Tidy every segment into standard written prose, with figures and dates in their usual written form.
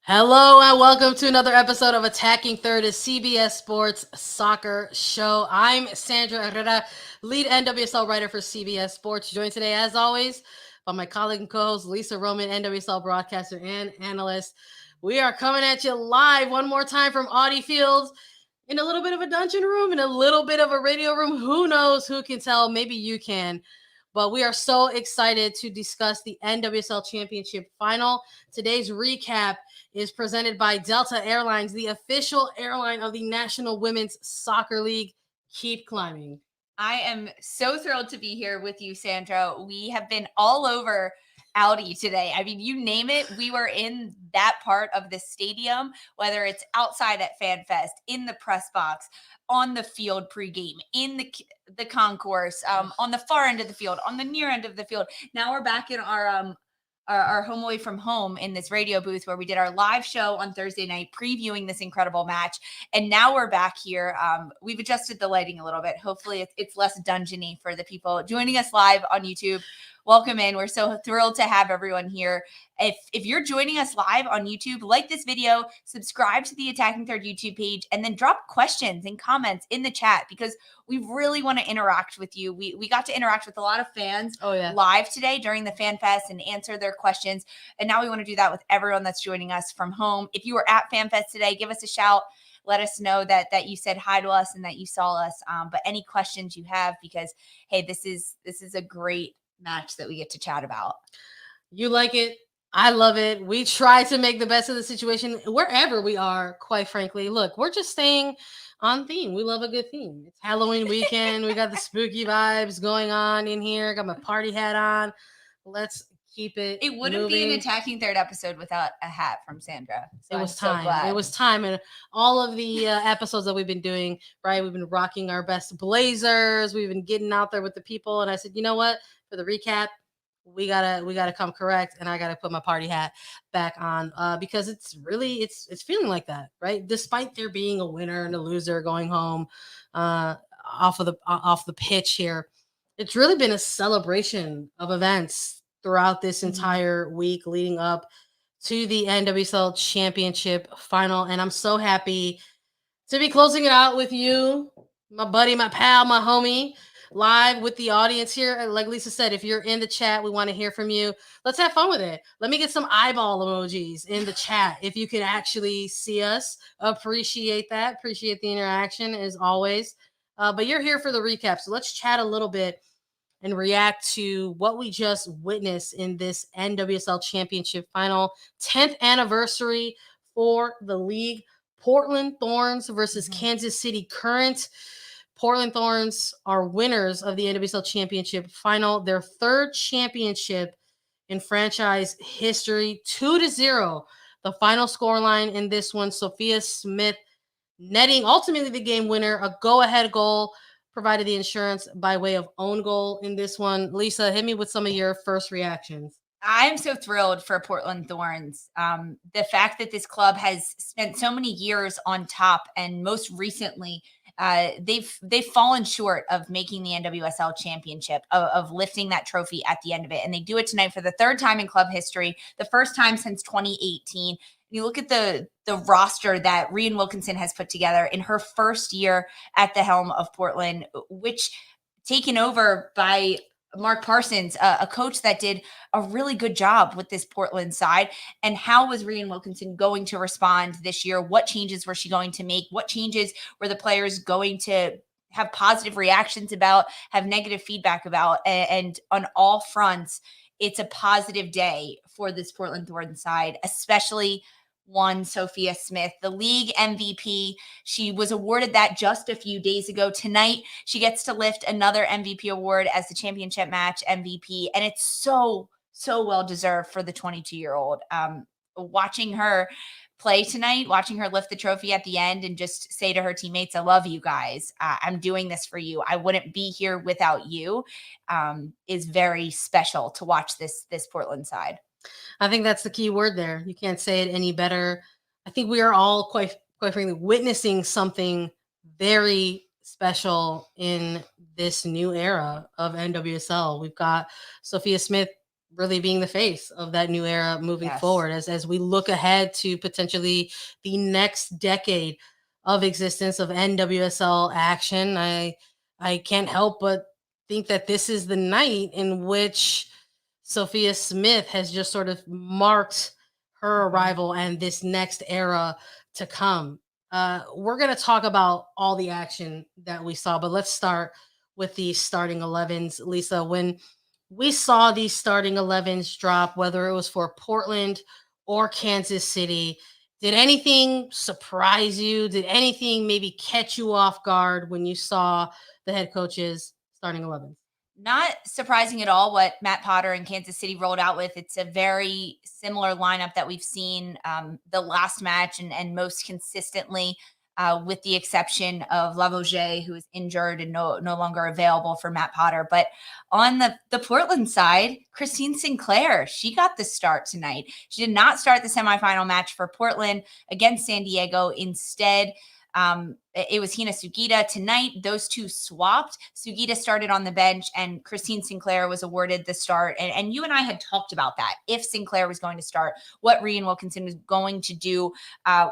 Hello and welcome to another episode of Attacking Third, a CBS Sports soccer show. I'm Sandra Herrera, lead NWSL writer for CBS Sports. Joined today, as always, by my colleague and co-host Lisa Roman, NWSL broadcaster and analyst. We are coming at you live one more time from Audi Field in a little bit of a dungeon room, in a little bit of a radio room. Who knows? Who can tell? Maybe you can. But we are so excited to discuss the NWSL Championship Final. Today's recap is presented by Delta Airlines, the official airline of the National Women's Soccer League. Keep climbing. I am so thrilled to be here with you, Sandra. We have been all over Audi today. I mean, you name it, we were in that part of the stadium, whether it's outside at FanFest, in the press box, on the field pregame, in the concourse, on the far end of the field, on the near end of the field. Now we're back in our home away from home in this radio booth where we did our live show on Thursday night previewing this incredible match. And now we're back here. We've adjusted the lighting a little bit. Hopefully it's less dungeony for the people joining us live on YouTube. Welcome in. We're so thrilled to have everyone here. If you're joining us live on YouTube, like this video, subscribe to the Attacking Third YouTube page, and then drop questions and comments in the chat because we really want to interact with you. We got to interact with a lot of fans live today during the Fan Fest and answer their questions. And now we want to do that with everyone that's joining us from home. If you were at Fan Fest today, give us a shout. Let us know that you said hi to us and that you saw us. But any questions you have, because hey, this is a great match that we get to chat about. You like it. I love it. We try to make the best of the situation wherever we are, quite frankly. Look, we're just staying on theme. We love a good theme. It's Halloween weekend. We got the spooky vibes going on in here. Got my party hat on. Let's keep it wouldn't be an Attacking Third episode without a hat from Sandra. So it was time. It was time. And all of the episodes that we've been doing, right? We've been rocking our best blazers. We've been getting out there with the people. And I said, you know what? For the recap, we gotta come correct, and I gotta put my party hat back on because it's really it's feeling like that, right? Despite there being a winner and a loser going home off the pitch here, it's really been a celebration of events throughout this entire week leading up to the NWSL Championship Final, and I'm so happy to be closing it out with you, my buddy, my pal, my homie, live with the audience here. Like Lisa said, if you're in the chat, we want to hear from you. Let's have fun with it. Let me get some eyeball emojis in the chat if you can actually see us. Appreciate that. Appreciate the interaction as always. But you're here for the recap, so let's chat a little bit and react to what we just witnessed in this NWSL Championship Final, 10th anniversary for the league. Portland Thorns versus Kansas City Current. Portland Thorns are winners of the NWSL Championship Final, their third championship in franchise history, 2-0. The final scoreline in this one, Sophia Smith netting ultimately the game winner, a go-ahead goal, provided the insurance by way of own goal in this one. Lisa, hit me with some of your first reactions. I'm so thrilled for Portland Thorns. The fact that this club has spent so many years on top, and most recently, they've fallen short of making the NWSL Championship, of lifting that trophy at the end of it, and they do it tonight for the third time in club history, the first time since 2018. You look at the roster that Rhian Wilkinson has put together in her first year at the helm of Portland, which taken over by Mark Parsons, a coach that did a really good job with this Portland side. And how was Rhian Wilkinson going to respond this year? What changes was she going to make? What changes were the players going to have positive reactions about, have negative feedback about? And on all fronts, it's a positive day for this Portland Thorns side, especially one Sophia Smith, the league MVP. She was awarded that just a few days ago. Tonight, she gets to lift another MVP award as the championship match MVP. And it's so well deserved for the 22-year-old. Watching her play tonight, watching her lift the trophy at the end and just say to her teammates, I love you guys. I'm doing this for you. I wouldn't be here without you, is very special to watch this Portland side. I think that's the key word there. You can't say it any better. I think we are all quite frankly witnessing something very special in this new era of NWSL. We've got Sophia Smith really being the face of that new era moving Yes. forward as we look ahead to potentially the next decade of existence of NWSL action. I can't help but think that this is the night in which Sophia Smith has just sort of marked her Mhm. arrival and this next era to come. We're going to talk about all the action that we saw, but let's start with the starting 11s. Lisa, when we saw these starting 11s drop, whether it was for Portland or Kansas City, did anything surprise you? Did anything maybe catch you off guard when you saw the head coaches starting 11s? Not surprising at all what Matt Potter and Kansas City rolled out with. It's a very similar lineup that we've seen the last match and most consistently, with the exception of Lavoisier, who is injured and no longer available for Matt Potter. But on the Portland side, Christine Sinclair, she got the start tonight. She did not start the semifinal match for Portland against San Diego. Instead, it was Hina Sugita tonight. Those two swapped. Sugita started on the bench, and Christine Sinclair was awarded the start. And you and I had talked about that. If Sinclair was going to start, what Rian Wilkinson was going to do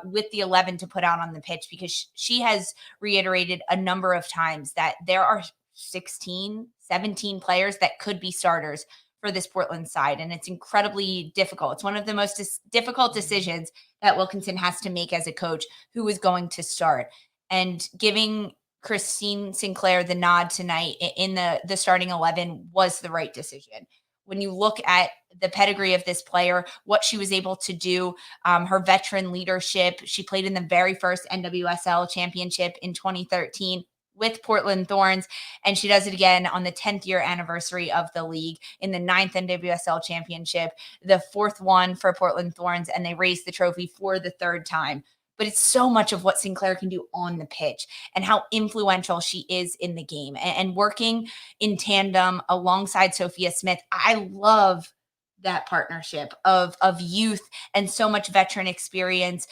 with the 11 to put out on the pitch, because she has reiterated a number of times that there are 16, 17 players that could be starters for this Portland side. And it's incredibly difficult. It's one of the most difficult decisions that Wilkinson has to make as a coach, who is going to start. And giving Christine Sinclair the nod tonight in the starting 11 was the right decision. When you look at the pedigree of this player, what she was able to do, her veteran leadership, she played in the very first NWSL Championship in 2013 with Portland Thorns, and she does it again on the 10th year anniversary of the league in the 9th NWSL Championship, the fourth one for Portland Thorns, and they raised the trophy for the third time. But it's so much of what Sinclair can do on the pitch and how influential she is in the game, and working in tandem alongside Sophia Smith. I love that partnership of youth and so much veteran experience.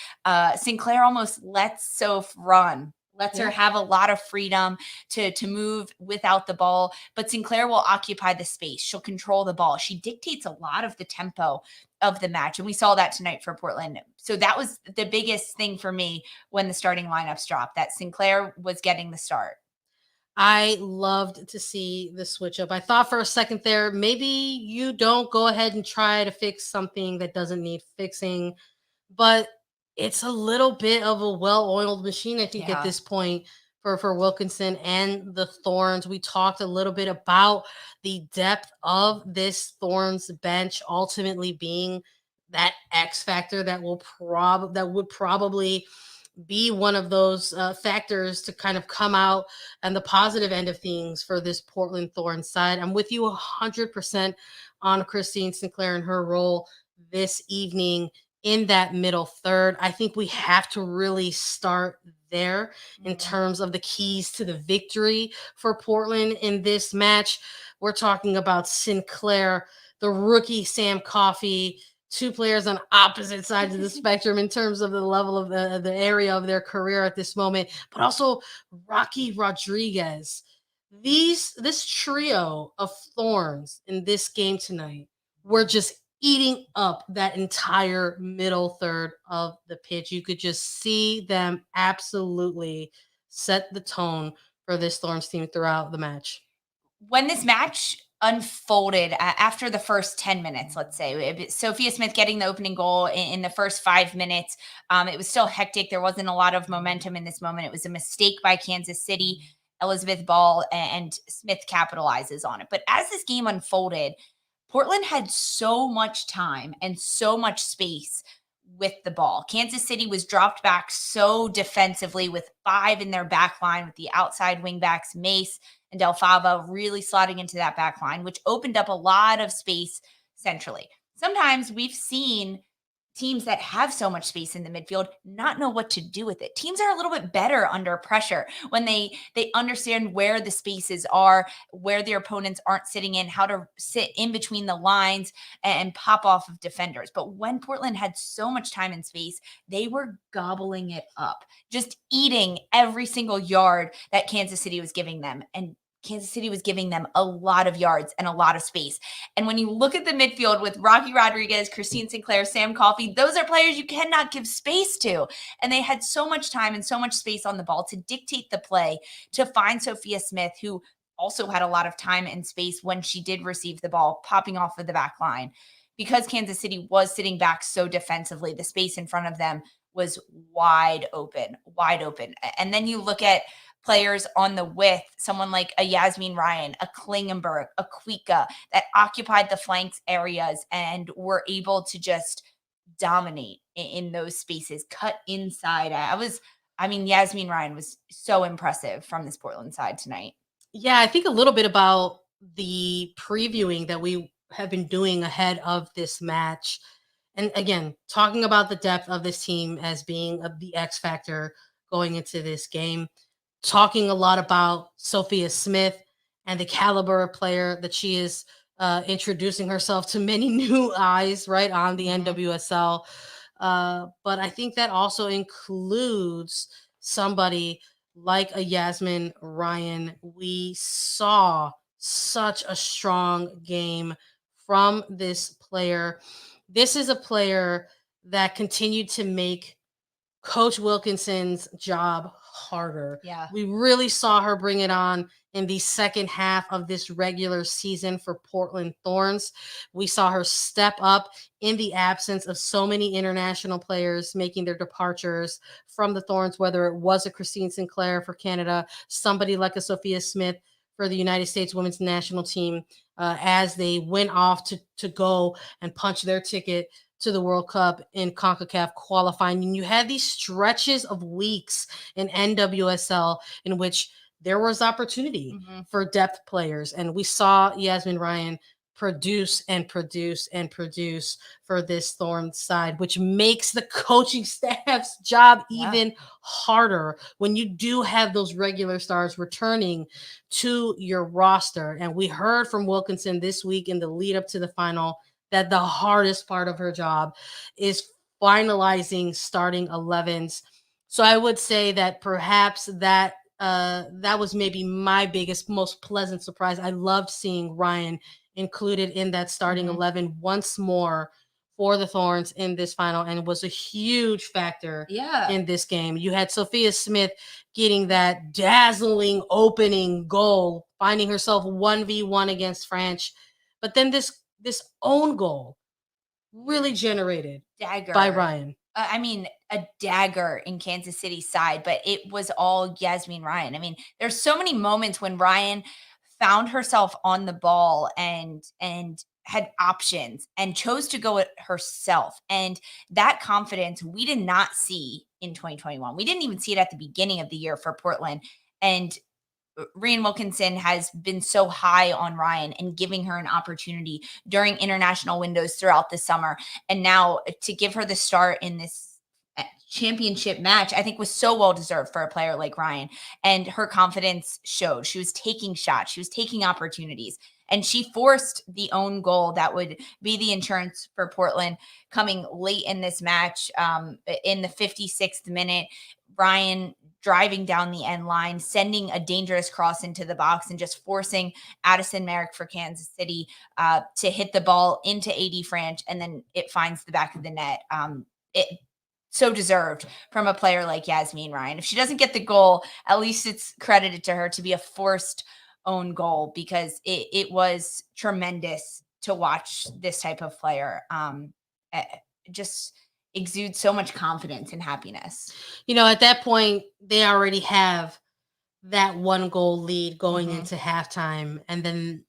Sinclair almost lets Soph run, lets her Yeah. have a lot of freedom to move without the ball, but Sinclair will occupy the space. She'll control the ball. She dictates a lot of the tempo of the match, and we saw that tonight for Portland. So that was the biggest thing for me when the starting lineups dropped, that Sinclair was getting the start. I loved to see the switch up. I thought for a second there, maybe you don't go ahead and try to fix something that doesn't need fixing, but it's a little bit of a well-oiled machine, I think, at Yeah. this point for Wilkinson and the Thorns. We talked a little bit about the depth of this Thorns bench ultimately being that X factor that would probably be one of those factors to kind of come out and the positive end of things for this Portland Thorns side. I'm with you 100% on Christine Sinclair and her role this evening in that middle third. I think we have to really start there in Mhm. terms of the keys to the victory for Portland in this match. We're talking about Sinclair, the rookie Sam Coffey, two players on opposite sides of the spectrum in terms of the level of the area of their career at this moment, but also Rocky Rodriguez. This trio of Thorns in this game tonight were just eating up that entire middle third of the pitch. You could just see them absolutely set the tone for this Thorns team throughout the match. When this match unfolded, after the first 10 minutes, let's say, Sophia Smith getting the opening goal in the first 5 minutes, it was still hectic. There wasn't a lot of momentum in this moment. It was a mistake by Kansas City. Elizabeth Ball and Smith capitalizes on it. But as this game unfolded, Portland had so much time and so much space with the ball. Kansas City was dropped back so defensively with five in their back line, with the outside wingbacks, Mace and Del Fava, really slotting into that back line, which opened up a lot of space centrally. Sometimes we've seen teams that have so much space in the midfield not know what to do with it. Teams are a little bit better under pressure when they understand where the spaces are, where their opponents aren't sitting in, how to sit in between the lines and pop off of defenders. But when Portland had so much time and space, they were gobbling it up, just eating every single yard that Kansas City was giving them. And Kansas City was giving them a lot of yards and a lot of space. And when you look at the midfield with Rocky Rodriguez, Christine Sinclair, Sam Coffey, those are players you cannot give space to. And they had so much time and so much space on the ball to dictate the play, to find Sophia Smith, who also had a lot of time and space when she did receive the ball, popping off of the back line. Because Kansas City was sitting back so defensively, the space in front of them was wide open. And then you look at players on the width, someone like a Yasmine Ryan, a Klingenberg, a Kuika, that occupied the flanks areas and were able to just dominate in those spaces, cut inside. Yasmine Ryan was so impressive from this Portland side tonight. Yeah, I think a little bit about the previewing that we have been doing ahead of this match. And again, talking about the depth of this team as being the X factor going into this game, talking a lot about Sophia Smith and the caliber of player that she is introducing herself to many new eyes, right, on the NWSL. But I think that also includes somebody like a Yasmine Ryan. We saw such a strong game from this player. This is a player that continued to make Coach Wilkinson's job harder. Yeah. We really saw her bring it on in the second half of this regular season for Portland Thorns. We saw her step up in the absence of so many international players making their departures from the Thorns, whether it was a Christine Sinclair for Canada, somebody like a Sophia Smith for the United States women's national team, as they went off to go and punch their ticket to the World Cup in CONCACAF qualifying. And you had these stretches of weeks in NWSL in which there was opportunity for depth players. And we saw Yasmine Ryan produce for this Thorns side, which makes the coaching staff's job even harder when you do have those regular stars returning to your roster. And we heard from Wilkinson this week in the lead up to the final that the hardest part of her job is finalizing starting 11s. So I would say that perhaps that was maybe my biggest, most pleasant surprise. I loved seeing Ryan included in that starting 11 once more for the Thorns in this final, and was a huge factor in this game. You had Sophia Smith getting that dazzling opening goal, finding herself 1v1 against France. But then this own goal really generated by Ryan. A dagger in Kansas City's side, but it was all Yasmine Ryan. There's so many moments when Ryan found herself on the ball and had options and chose to go it herself. And that confidence we did not see in 2021. We didn't even see it at the beginning of the year for Portland. And Rhian Wilkinson has been so high on Ryan and giving her an opportunity during international windows throughout the summer. And now to give her the start in this championship match, I think was so well deserved for a player like Ryan. And her confidence showed. She was taking shots. She was taking opportunities. And she forced the own goal that would be the insurance for Portland coming late in this match. In the 56th minute, Ryan driving down the end line, sending a dangerous cross into the box and just forcing Addison Merrick for Kansas City to hit the ball into AD Franch, and then it finds the back of the net. It so deserved from a player like Yasmine Ryan. If she doesn't get the goal, at least it's credited to her to be a forced own goal, because it was tremendous to watch this type of player just exude so much confidence and happiness. At that point, they already have that 1-goal lead going into halftime. And then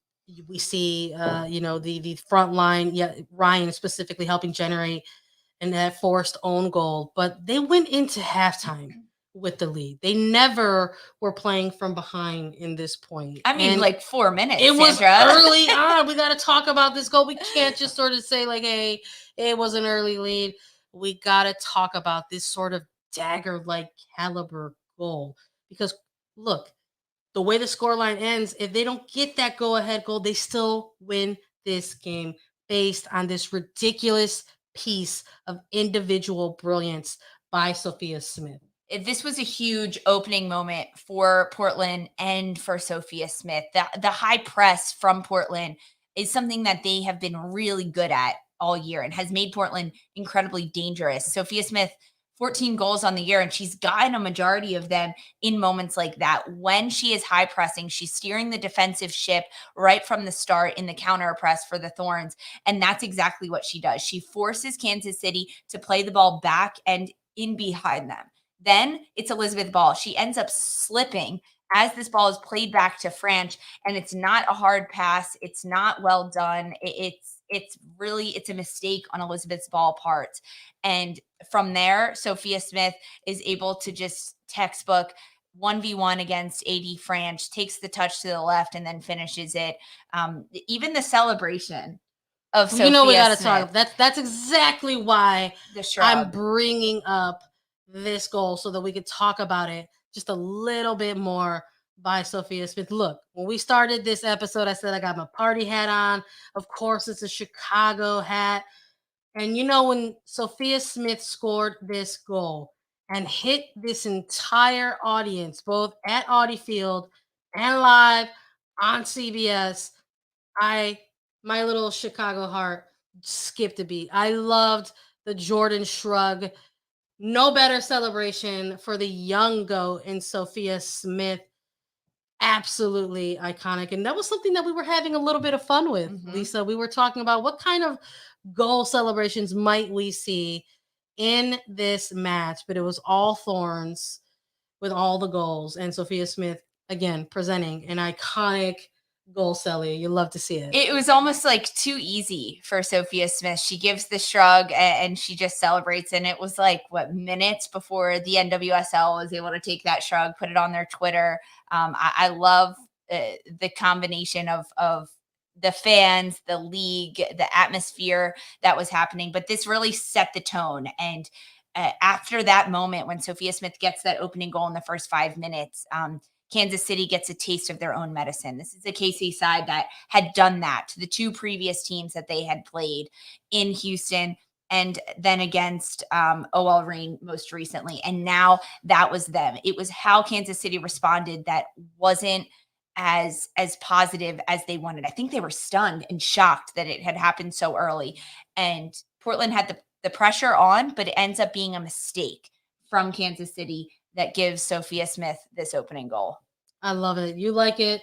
we see, the front line, Ryan specifically helping generate and that forced own goal. But they went into halftime with the lead. They never were playing from behind in this point. Like 4 minutes. It was Sandra. early on. We got to talk about this goal. We can't just sort of say like, hey, it was an early lead. We got to talk about this sort of dagger-like caliber goal. Because, look, the way the scoreline ends, if they don't get that go-ahead goal, they still win this game based on this ridiculous piece of individual brilliance by Sophia Smith. this was a huge opening moment for Portland and for Sophia Smith. The high press from Portland is something that they have been really good at all year and has made Portland incredibly dangerous. Sophia Smith, 14 goals on the year, and she's gotten a majority of them in moments like that. When she is high pressing, she's steering the defensive ship right from the start in the counter press for the Thorns. And that's exactly what she does. She forces Kansas City to play the ball back and in behind them. Then it's Elizabeth Ball. She ends up slipping as this ball is played back to Franch, and it's not a hard pass. It's not well done. It's a mistake on Elizabeth's Ball part. And from there, Sophia Smith is able to just textbook 1v1 against AD Franch, takes the touch to the left, and then finishes it. Even the celebration of Sophia we got to Smith, talk. That's exactly why the shrug. I'm bringing up this goal so that we could talk about it just a little bit more by Sophia Smith. Look, when we started this episode, I said I got my party hat on. Of course, it's a Chicago hat. And when Sophia Smith scored this goal and hit this entire audience, both at Audi Field and live on CBS, my little Chicago heart skipped a beat. I loved the Jordan shrug. No better celebration for the young GOAT in Sophia Smith. Absolutely iconic. And that was something that we were having a little bit of fun with, Lisa. We were talking about what kind of goal celebrations might we see in this match, but it was all Thorns with all the goals. And Sophia Smith, again, presenting an iconic goal celly. You love to see it. It was almost like too easy for Sophia Smith. She gives the shrug and she just celebrates. And it was like, minutes before the NWSL was able to take that shrug, put it on their Twitter. I love the combination of the fans, the league, the atmosphere that was happening. But this really set the tone. And after that moment, when Sophia Smith gets that opening goal in the first 5 minutes, Kansas City gets a taste of their own medicine. This is a KC side that had done that to the two previous teams that they had played in Houston and then against OL Reign most recently. And now that was them. It was how Kansas City responded that wasn't as positive as they wanted. I think they were stunned and shocked that it had happened so early. And Portland had the pressure on, but it ends up being a mistake from Kansas City that gives Sophia Smith this opening goal. I love it. You like it.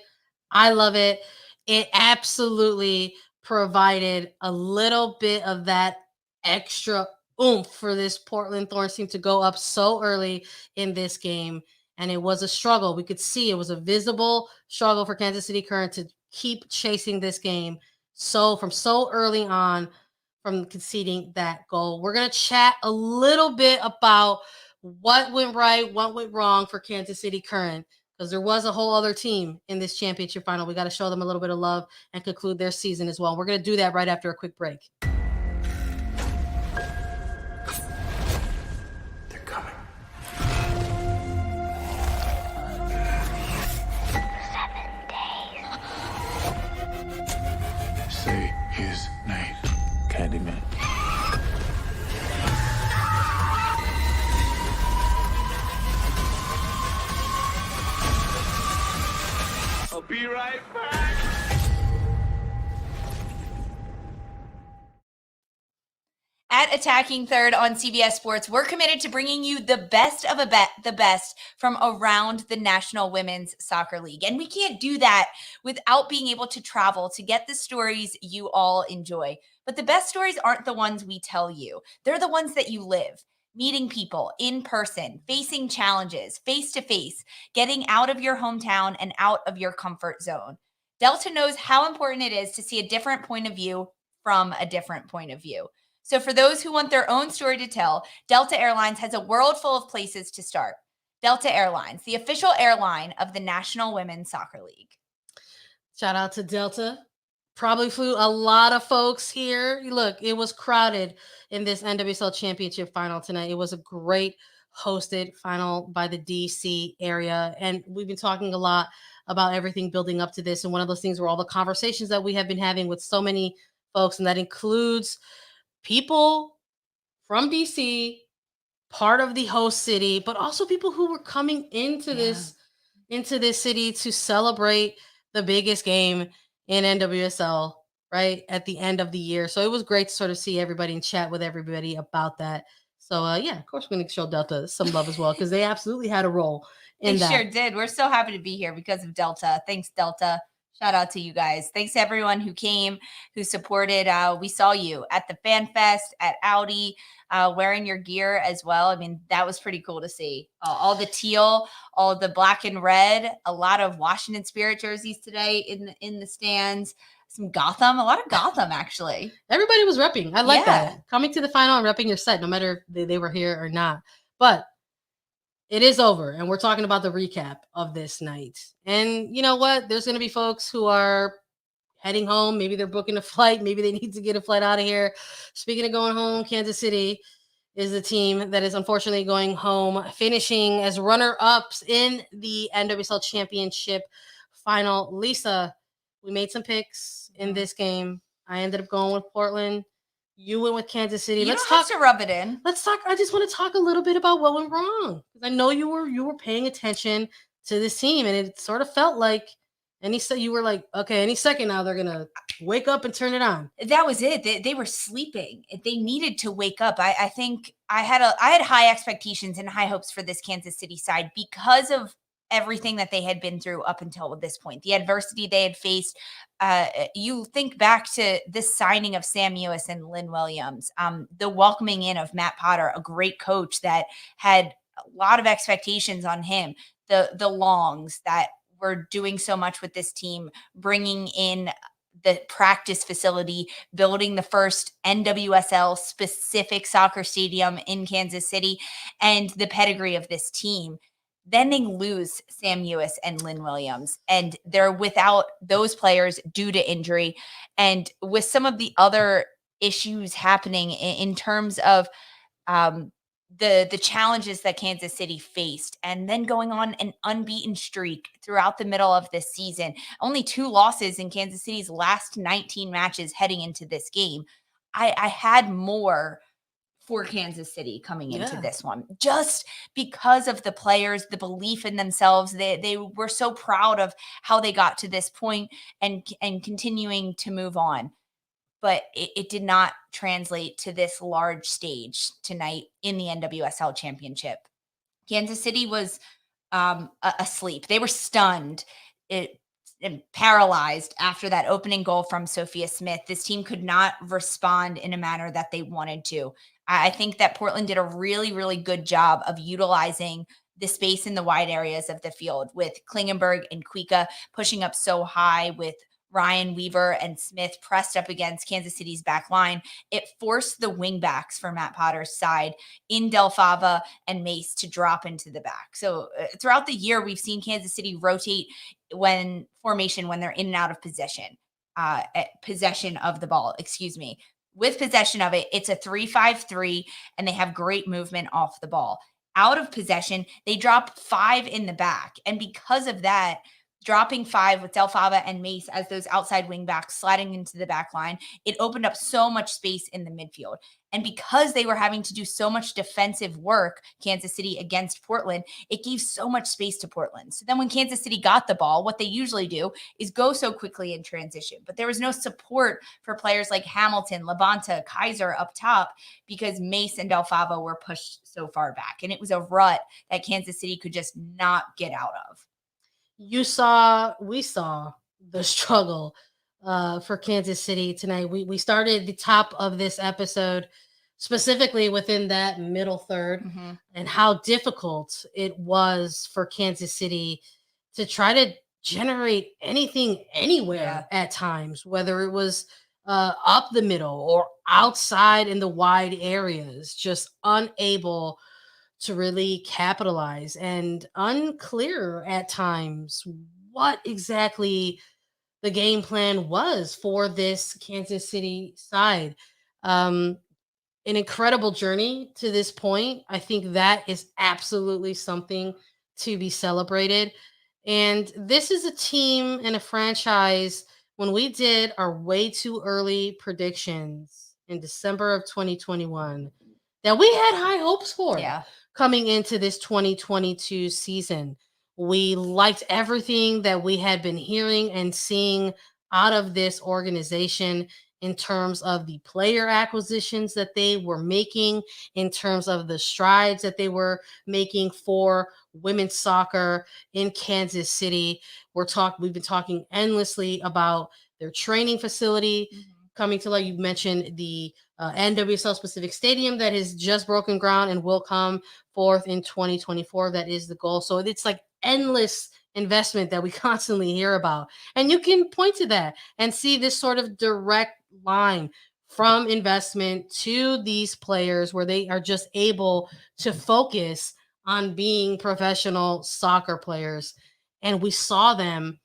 I love it. It absolutely provided a little bit of that extra oomph for this Portland Thorns team to go up so early in this game. And it was a struggle. We could see it was a visible struggle for Kansas City Current to keep chasing this game from so early on from conceding that goal. We're going to chat a little bit about what went right, what went wrong for Kansas City Current, because there was a whole other team in this championship final. We got to show them a little bit of love and conclude their season as well. We're going to do that right after a quick break. They're coming. 7 days. Say his name. Candyman. I'll be right back. At Attacking Third on CBS Sports, we're committed to bringing you the best of the best from around the National Women's Soccer League. And we can't do that without being able to travel to get the stories you all enjoy. But the best stories aren't the ones we tell you. They're the ones that you live. Meeting people in person, facing challenges face to face, getting out of your hometown and out of your comfort zone. Delta knows how important it is to see a different point of view from a different point of view. So for those who want their own story to tell, Delta Airlines has a world full of places to start. Delta Airlines, the official airline of the National Women's Soccer League. Shout out to Delta. Probably flew a lot of folks here. Look, it was crowded in this NWSL Championship final tonight. It was a great hosted final by the DC area. And we've been talking a lot about everything building up to this. And one of those things were all the conversations that we have been having with so many folks. And that includes people from DC part of the host city, but also people who were coming into this city to celebrate the biggest game in NWSL, right, at the end of the year. So it was great to sort of see everybody and chat with everybody about that. So yeah, of course we're going to show Delta some love as well, because they absolutely had a role in They that. sure did. We're so happy to be here because of Delta. Thanks, Delta. Shout out to you guys. Thanks to everyone who came, who supported. We saw you at the Fan Fest, at Audi, wearing your gear as well. I mean, that was pretty cool to see. All the teal, all the black and red, a lot of Washington Spirit jerseys today in the stands. Some Gotham, a lot of Gotham, actually. Everybody was repping. I like that. Coming to the final and repping your set, no matter if they were here or not. But it is over, and we're talking about the recap of this night. And you know what? There's going to be folks who are heading home. Maybe they're booking a flight. Maybe they need to get a flight out of here. Speaking of going home, Kansas City is the team that is unfortunately going home, finishing as runner-ups in the NWSL Championship final. Lisa, we made some picks in this game. I ended up going with Portland. You went with Kansas City. Let's talk to rub it in. Let's talk. I just want to talk a little bit about what went wrong, because I know you were paying attention to this team, and it sort of felt like you were like, okay, any second now they're gonna wake up and turn it on. That was it. They were sleeping. They needed to wake up. I think I had high expectations and high hopes for this Kansas City side because of everything that they had been through up until this point, the adversity they had faced. You think back to this signing of Sam Ewis and Lynn Williams, the welcoming in of Matt Potter, a great coach that had a lot of expectations on him, the Longs that were doing so much with this team, bringing in the practice facility, building the first NWSL specific soccer stadium in Kansas City, and the pedigree of this team. Then they lose Sam Ewis and Lynn Williams, and they're without those players due to injury. And with some of the other issues happening in terms of the challenges that Kansas City faced, and then going on an unbeaten streak throughout the middle of this season, only 2 losses in Kansas City's last 19 matches heading into this game. I had more for Kansas City coming into this one, just because of the players, the belief in themselves. They were so proud of how they got to this point and continuing to move on. But it did not translate to this large stage tonight in the NWSL Championship. Kansas City was asleep. They were stunned and paralyzed after that opening goal from Sophia Smith. This team could not respond in a manner that they wanted to. I think that Portland did a really, really good job of utilizing the space in the wide areas of the field, with Klingenberg and Kuika pushing up so high, with Ryan Weaver and Smith pressed up against Kansas City's back line. It forced the wing backs for Matt Potter's side in Del Fava and Mace to drop into the back. So throughout the year, we've seen Kansas City rotate when they're in and out of possession of the ball, With possession of it, it's a 3-5-3, and they have great movement off the ball. Out of possession, they drop 5 in the back. And because of that, dropping 5 with Del Fava and Mace as those outside wing backs sliding into the back line, it opened up so much space in the midfield. And because they were having to do so much defensive work, Kansas City against Portland, it gave so much space to Portland. So then when Kansas City got the ball, what they usually do is go so quickly in transition. But there was no support for players like Hamilton, Labonta, Kaiser up top, because Mace and Del Fava were pushed so far back. And it was a rut that Kansas City could just not get out of. We saw the struggle for Kansas City tonight. We started the top of this episode specifically within that middle third, and how difficult it was for Kansas City to try to generate anything anywhere at times, whether it was up the middle or outside in the wide areas, just unable to really capitalize, and unclear at times what exactly the game plan was for this Kansas City side. An incredible journey to this point. I think that is absolutely something to be celebrated. And this is a team and a franchise, when we did our way too early predictions in December of 2021, that we had high hopes for Yeah. coming into this 2022 season. We liked everything that we had been hearing and seeing out of this organization in terms of the player acquisitions that they were making, in terms of the strides that they were making for women's soccer in Kansas City. We've been talking endlessly about their training facility coming to light. You mentioned the NWSL specific stadium that has just broken ground and will come forth in 2024. That is the goal. So it's like endless investment that we constantly hear about. And you can point to that and see this sort of direct line from investment to these players where they are just able to focus on being professional soccer players. And we saw them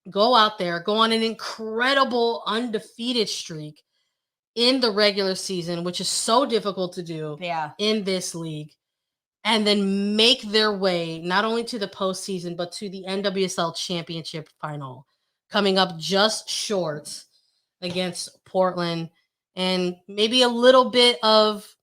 go out there, go on an incredible undefeated streak in the regular season, which is so difficult to do in this league, and then make their way not only to the postseason, but to the NWSL Championship final, coming up just short against Portland, and maybe a little bit of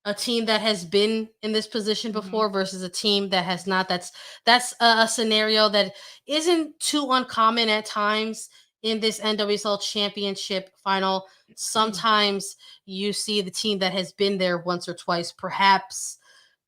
a team that has been in this position before versus a team that has not. That's a scenario that isn't too uncommon at times in this NWSL Championship final. Sometimes you see the team that has been there once or twice perhaps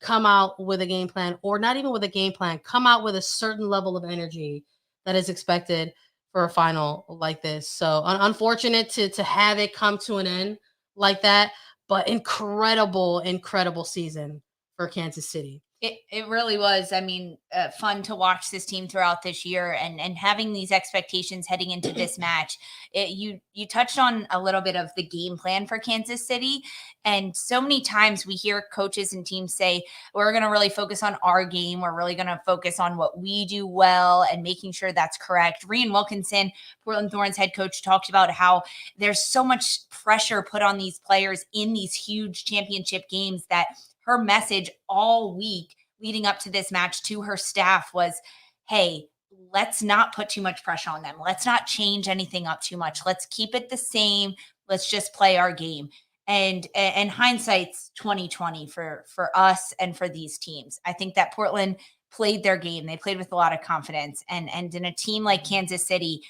come out with a game plan, or not even with a game plan, come out with a certain level of energy that is expected for a final like this. So unfortunate to have it come to an end like that, but incredible season for Kansas City. It really was. I mean, fun to watch this team throughout this year, and having these expectations heading into this match. You touched on a little bit of the game plan for Kansas City, and so many times we hear coaches and teams say, we're going to really focus on our game. We're really going to focus on what we do well and making sure that's correct. Rian Wilkinson, Portland Thorns head coach, talked about how there's so much pressure put on these players in these huge championship games that her message all week leading up to this match to her staff was, hey, let's not put too much pressure on them. Let's not change anything up too much. Let's keep it the same. Let's just play our game. And hindsight's 2020 for us and for these teams. I think that Portland played their game. They played with a lot of confidence. And in a team like Kansas City,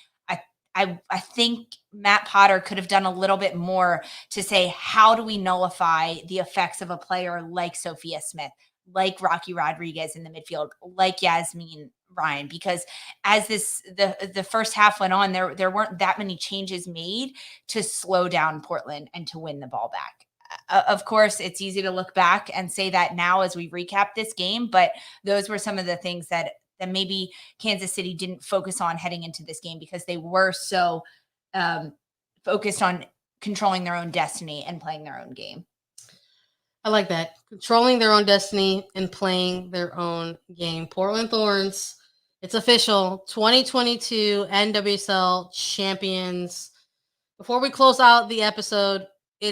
I think Matt Potter could have done a little bit more to say, how do we nullify the effects of a player like Sophia Smith, like Rocky Rodriguez in the midfield, like Yasmine Ryan? Because as the first half went on, there weren't that many changes made to slow down Portland and to win the ball back. Of course, it's easy to look back and say that now as we recap this game, but those were some of the things that maybe Kansas City didn't focus on heading into this game because they were so focused on controlling their own destiny and playing their own game. I like that. Controlling their own destiny and playing their own game. Portland Thorns, it's official. 2022 NWSL champions. Before we close out the episode, I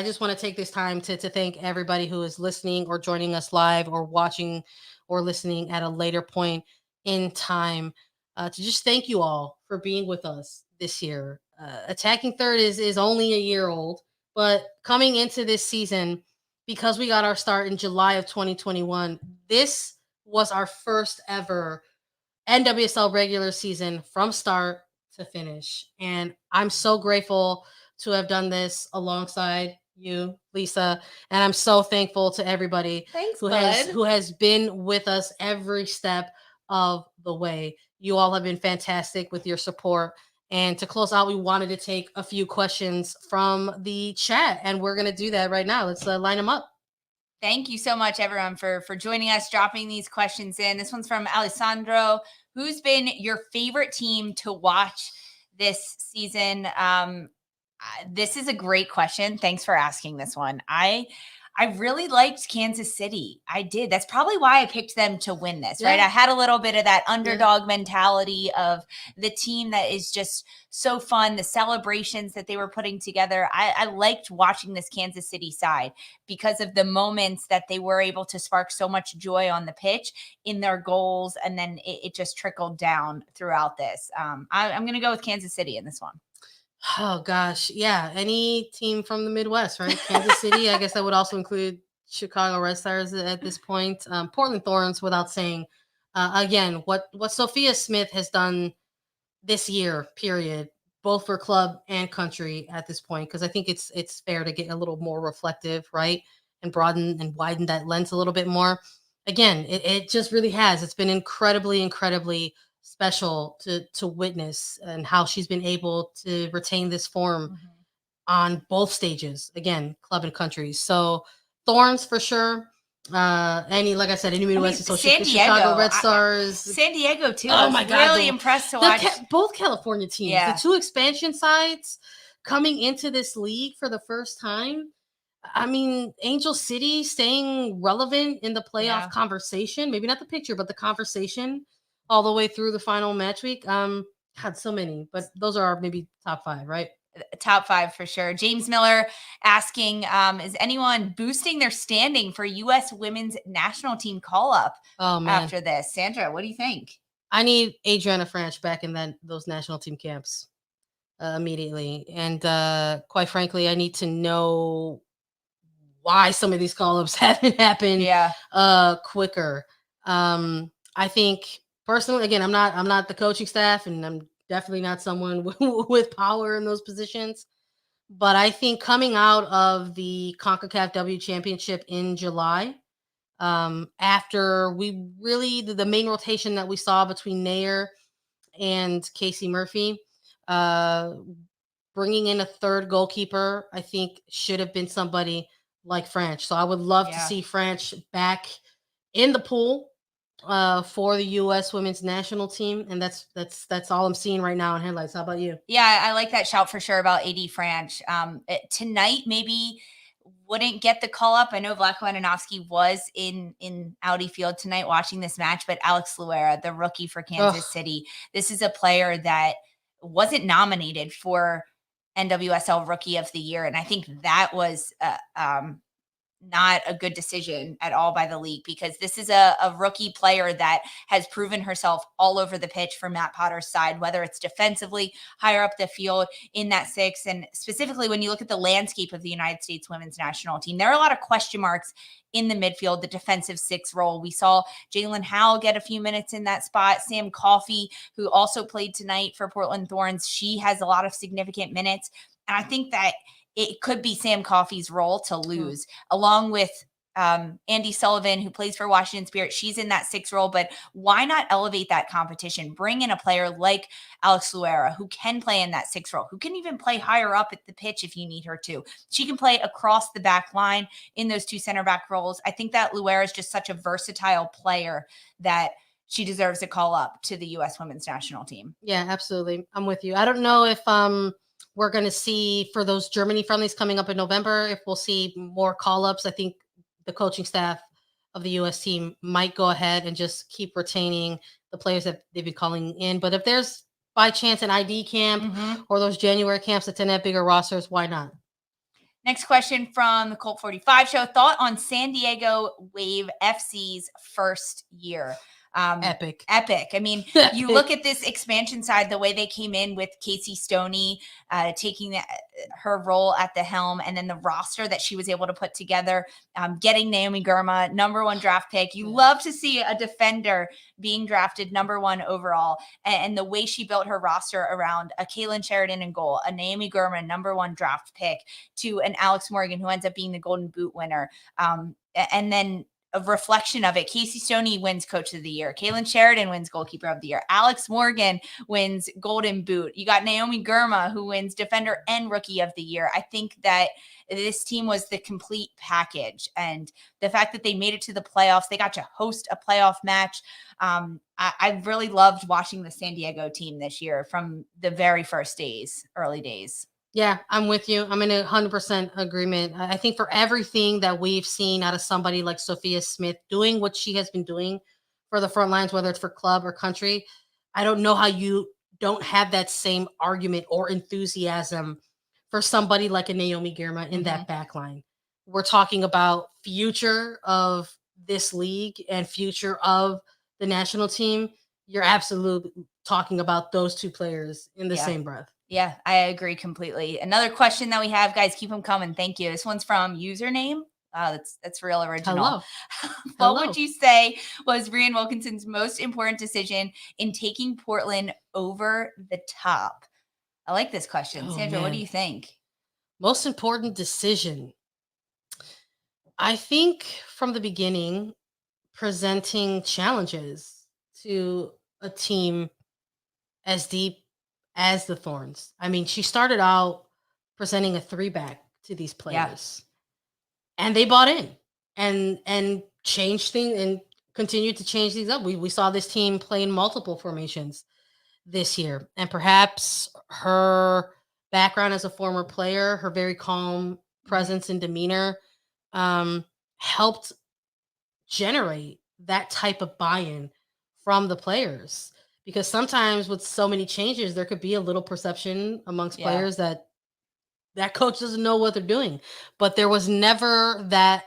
just want to take this time to thank everybody who is listening or joining us live or watching or listening at a later point in time, to just thank you all for being with us this year. Attacking Third is only a year old, but coming into this season, because we got our start in July of 2021, this was our first ever NWSL regular season from start to finish. And I'm so grateful to have done this alongside you, Lisa, and I'm so thankful to everybody who has been with us every step of the way. You all have been fantastic with your support. And to close out, we wanted to take a few questions from the chat, and we're going to do that right now. Let's line them up. Thank you so much, everyone, for joining us, dropping these questions in. This one's from Alessandro. Who's been your favorite team to watch this season? This is a great question. Thanks for asking this one. I really liked Kansas City. I did. That's probably why I picked them to win this, right? I had a little bit of that underdog mentality of the team that is just so fun, the celebrations that they were putting together. I liked watching this Kansas City side because of the moments that they were able to spark so much joy on the pitch in their goals, and then it just trickled down throughout this. I'm going to go with Kansas City in this one. Oh gosh, yeah. Any team from the Midwest, right? Kansas City. I guess that would also include Chicago Red Stars at this point. Portland Thorns, without saying. Again, what Sophia Smith has done this year, period, both for club and country at this point, because I think it's fair to get a little more reflective, right, and broaden and widen that lens a little bit more. Again, it just really has. It's been incredibly, incredibly special to witness and how she's been able to retain this form Mhm. on both stages, again, club and country. So Thorns for sure. Any, like I said, any I mean, Midwest San Association, Chicago Diego, Red Stars. San Diego too. I Oh was my God, really impressed to the watch. both California teams, the Yeah. two expansion sides coming into this league for the first time. I mean, Angel City staying relevant in the playoff Yeah. conversation, maybe not the picture, but the conversation all the way through the final match week. Had so many, but those are our maybe top five, right? Top 5 for sure. James Miller asking, is anyone boosting their standing for U.S. women's national team call up Oh man, after this? Sandra, what do you think? I need Adriana Franch back in those national team camps immediately, and quite frankly, I need to know why some of these call-ups haven't happened Yeah. quicker. I think personally, again, I'm not the coaching staff, and I'm definitely not someone with power in those positions. But I think coming out of the CONCACAF W Championship in July, after we really the main rotation that we saw between Nair and Casey Murphy, uh, bringing in a third goalkeeper, I think should have been somebody like French. So I would love to Yeah. see French back in the pool for the U.S. Women's National Team, and that's all I'm seeing right now in headlights. How about you? Yeah, I like that shout for sure about AD Franch. Tonight maybe wouldn't get the call up. I know Vlatko Ananovsky was in Audi Field tonight watching this match, but Alex Luera, the rookie for Kansas Ugh. City, this is a player that wasn't nominated for NWSL Rookie of the Year, and I think that was not a good decision at all by the league, because this is a rookie player that has proven herself all over the pitch for Matt Potter's side, whether it's defensively, higher up the field in that six. And specifically, when you look at the landscape of the United States women's national team, there are a lot of question marks in the midfield, the defensive six role. We saw Jalen Howell get a few minutes in that spot. Sam Coffey, who also played tonight for Portland Thorns, she has a lot of significant minutes. And I think that it could be Sam Coffey's role to lose, along with Andy Sullivan, who plays for Washington Spirit. She's in that six role, but why not elevate that competition? Bring in a player like Alex Luera, who can play in that six role, who can even play higher up at the pitch if you need her to. She can play across the back line in those two center back roles. I think that Luera is just such a versatile player that she deserves a call up to the U.S. women's national team. Yeah, absolutely. I'm with you. I don't know if we're going to see for those Germany friendlies coming up in November, if we'll see more call-ups. I think the coaching staff of the U.S. team might go ahead and just keep retaining the players that they've been calling in. But if there's by chance an ID camp or those January camps that's in that bigger rosters, why not? Next question from the Colt 45 show. Thought on San Diego Wave FC's first year. Epic. I mean, you look at this expansion side, the way they came in with Casey Stoney taking her role at the helm, and then the roster that she was able to put together, getting Naomi Girma, #1 draft pick. You love to see a defender being drafted #1 overall, and the way she built her roster around a Kaylin Sheridan in goal, a Naomi Girma, #1 draft pick, to an Alex Morgan, who ends up being the Golden Boot winner. And then a reflection of it, Casey Stoney wins Coach of the Year. Kaylin Sheridan wins Goalkeeper of the Year. Alex Morgan wins Golden Boot. You got Naomi Girma, who wins Defender and Rookie of the Year. I think that this team was the complete package. And the fact that they made it to the playoffs, they got to host a playoff match. I really loved watching the San Diego team this year from the very first early days. Yeah, I'm with you. I'm in 100% agreement. I think for everything that we've seen out of somebody like Sophia Smith doing what she has been doing for the front lines, whether it's for club or country, I don't know how you don't have that same argument or enthusiasm for somebody like a Naomi Girma in that back line. We're talking about future of this league and future of the national team. You're absolutely talking about those two players in the same breath. Yeah, I agree completely. Another question that we have, guys, keep them coming. Thank you. This one's from username. That's real original. Hello. What would you say was Rhian Wilkinson's most important decision in taking Portland over the top? I like this question. Oh, Sandra, what do man. you think? Most important decision. I think from the beginning, presenting challenges to a team as deep as the Thorns. I mean, she started out presenting a 3-back to these players, and they bought in and changed things and continued to change things up. We saw this team play in multiple formations this year, and perhaps her background as a former player, her very calm presence and demeanor, helped generate that type of buy-in from the players, because sometimes with so many changes there could be a little perception amongst players that coach doesn't know what they're doing, but there was never that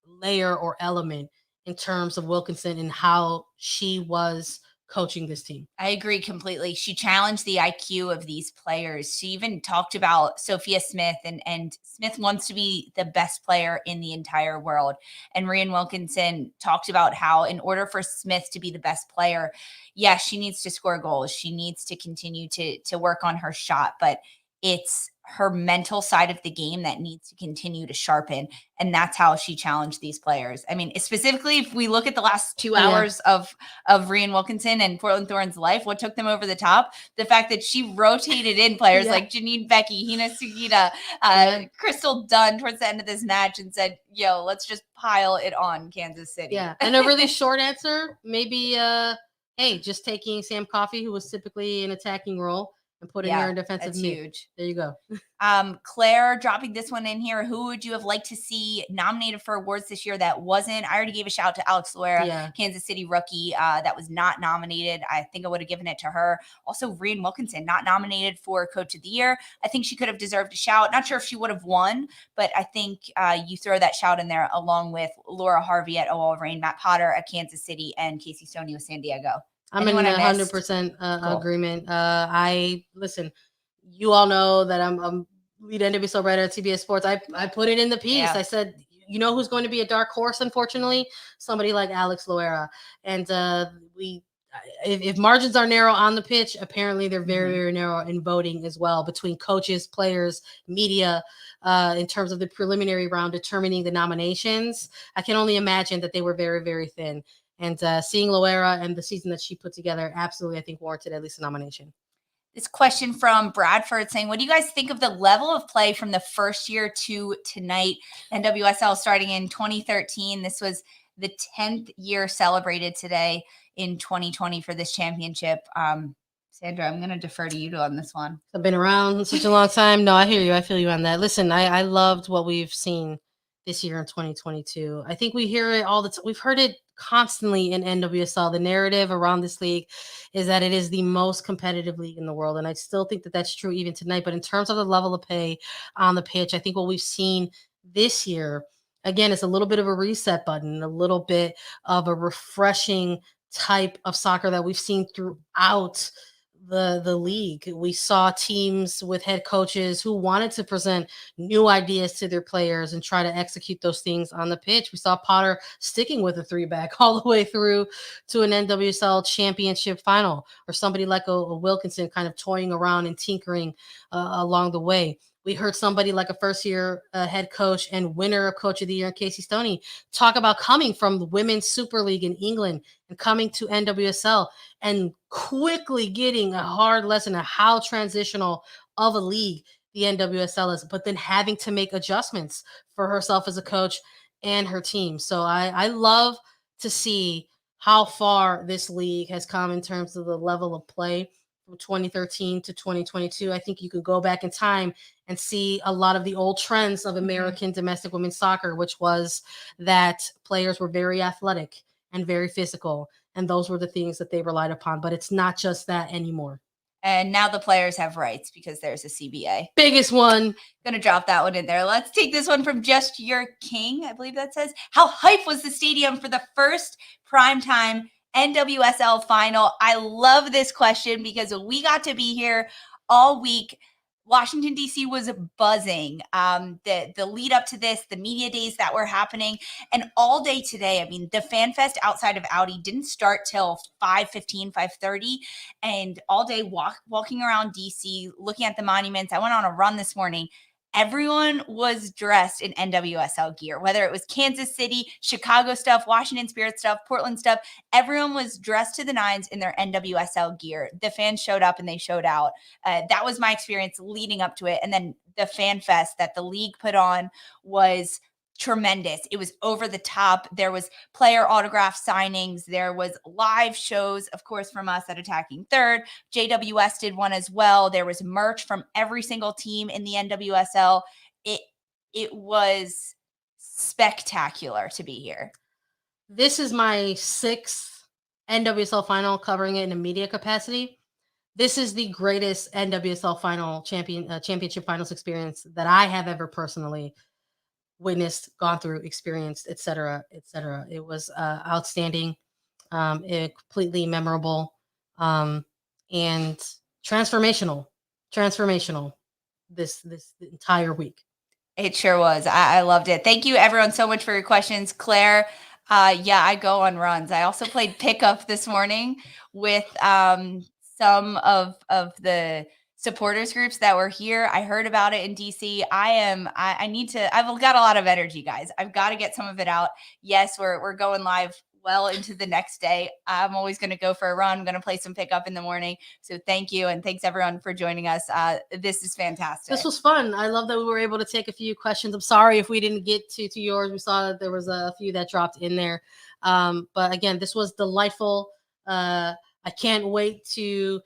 layer or element in terms of Wilkinson and how she was coaching this team. I agree completely. She challenged the IQ of these players. She even talked about Sophia Smith, and Smith wants to be the best player in the entire world. And Rhian Wilkinson talked about how in order for Smith to be the best player, yes, she needs to score goals. She needs to continue to work on her shot, but it's her mental side of the game that needs to continue to sharpen. And that's how she challenged these players. I mean, specifically, if we look at the last 2 hours of Rhian Wilkinson and Portland Thorns' life, what took them over the top? The fact that she rotated in players like Janine Becky, Hina Sugita, Crystal Dunn towards the end of this match and said, yo, let's just pile it on Kansas City. Yeah. And a really short answer, maybe, hey, just taking Sam Coffey, who was typically an attacking role, and putting her in defensive mid. Huge. There you go. Claire dropping this one in here. Who would you have liked to see nominated for awards this year that wasn't? I already gave a shout out to Alex Loera, Kansas City rookie, that was not nominated. I think I would have given it to her. Also, Rhian Wilkinson, not nominated for Coach of the Year. I think she could have deserved a shout. Not sure if she would have won, but I think you throw that shout in there along with Laura Harvey at OL Reign, Matt Potter at Kansas City, and Casey Stoney with San Diego. I'm in 100% agreement. I listen. You all know that I'm lead NWSL writer at CBS Sports. I put it in the piece. I said, you know who's going to be a dark horse? Unfortunately, somebody like Alex Loera. And if margins are narrow on the pitch, apparently they're very, very narrow in voting as well between coaches, players, media, in terms of the preliminary round determining the nominations. I can only imagine that they were very, very thin. And seeing Loera and the season that she put together, absolutely, I think warranted at least a nomination. This question from Bradford saying, what do you guys think of the level of play from the first year to tonight? NWSL starting in 2013. This was the 10th year celebrated today in 2020 for this championship. Sandra, I'm going to defer to you on this one. I've been around such a long time. No, I hear you. I feel you on that. Listen, I loved what we've seen this year in 2022. I think we hear it all the time. We've heard it constantly in NWSL. The narrative around this league is that it is the most competitive league in the world. And I still think that that's true even tonight. But in terms of the level of play on the pitch, I think what we've seen this year, again, is a little bit of a reset button, a little bit of a refreshing type of soccer that we've seen throughout the league. We saw teams with head coaches who wanted to present new ideas to their players and try to execute those things on the pitch. We saw Potter sticking with a 3-back all the way through to an NWSL Championship final, or somebody like a Wilkinson kind of toying around and tinkering along the way. We heard somebody like a first-year head coach and winner of Coach of the Year, Casey Stoney, talk about coming from the Women's Super League in England and coming to NWSL and quickly getting a hard lesson of how transitional of a league the NWSL is, but then having to make adjustments for herself as a coach and her team. So I love to see how far this league has come in terms of the level of play from 2013 to 2022. I think you could go back in time and see a lot of the old trends of American domestic women's soccer, which was that players were very athletic and very physical. And those were the things that they relied upon. But it's not just that anymore. And now the players have rights because there's a CBA. Biggest one. Gonna drop that one in there. Let's take this one from Just Your King. I believe that says, how hype was the stadium for the first primetime NWSL final? I love this question because we got to be here all week. Washington, D.C. was buzzing. The lead up to this, the media days that were happening, and all day today. I mean, the Fan Fest outside of Audi didn't start till 5:15, 5:30, and all day walking around D.C., looking at the monuments. I went on a run this morning. Everyone was dressed in NWSL gear, whether it was Kansas City, Chicago stuff, Washington Spirit stuff, Portland stuff. Everyone was dressed to the nines in their NWSL gear. The fans showed up and they showed out. That was my experience leading up to it. And then the Fan Fest that the league put on was tremendous. It was over the top. There was player autograph signings. There was live shows, of course, from us at Attacking Third. JWS did one as well. There was merch from every single team in the NWSL. It was spectacular to be here. This is my 6th NWSL final covering it in a media capacity. This is the greatest NWSL final championship finals experience that I have ever personally witnessed, gone through, experienced, etc., etc. It was outstanding, completely memorable, and transformational. This entire week. It sure was. I loved it. Thank you, everyone, so much for your questions, Claire. Yeah, I go on runs. I also played pickup this morning with some of the supporters groups that were here. I heard about it in DC. I've got a lot of energy, guys. I've got to get some of it out. Yes, we're going live well into the next day. I'm always going to go for a run. I'm going to play some pickup in the morning. So thank you. And thanks everyone for joining us. This is fantastic. This was fun. I love that we were able to take a few questions. I'm sorry if we didn't get to yours. We saw that there was a few that dropped in there. But again, this was delightful. I can't wait to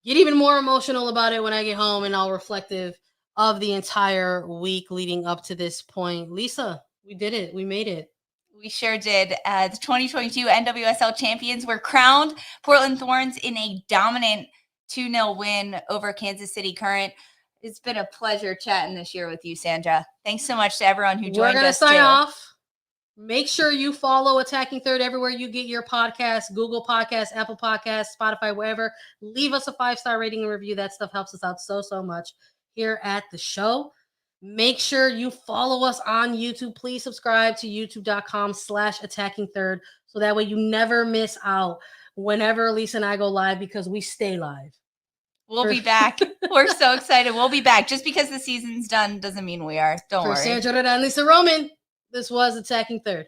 get even more emotional about it when I get home and all reflective of the entire week leading up to this point. Lisa, we did it. We made it. We sure did. The 2022 NWSL champions were crowned. Portland Thorns in a dominant 2-0 win over Kansas City Current. It's been a pleasure chatting this year with you, Sandra. Thanks so much to everyone who joined us. We're going to sign off. Make sure you follow Attacking Third everywhere you get your podcasts, Google Podcasts, Apple Podcasts, Spotify, wherever. Leave us a 5-star rating and review. That stuff helps us out so much here at the show. Make sure you follow us on YouTube. Please subscribe to youtube.com/Attacking Third so that way you never miss out whenever Lisa and I go live, because we stay live. We'll be back. We're so excited. We'll be back. Just because the season's done doesn't mean we are. Don't worry. For Sandra and Lisa Roman, this was Attacking Third.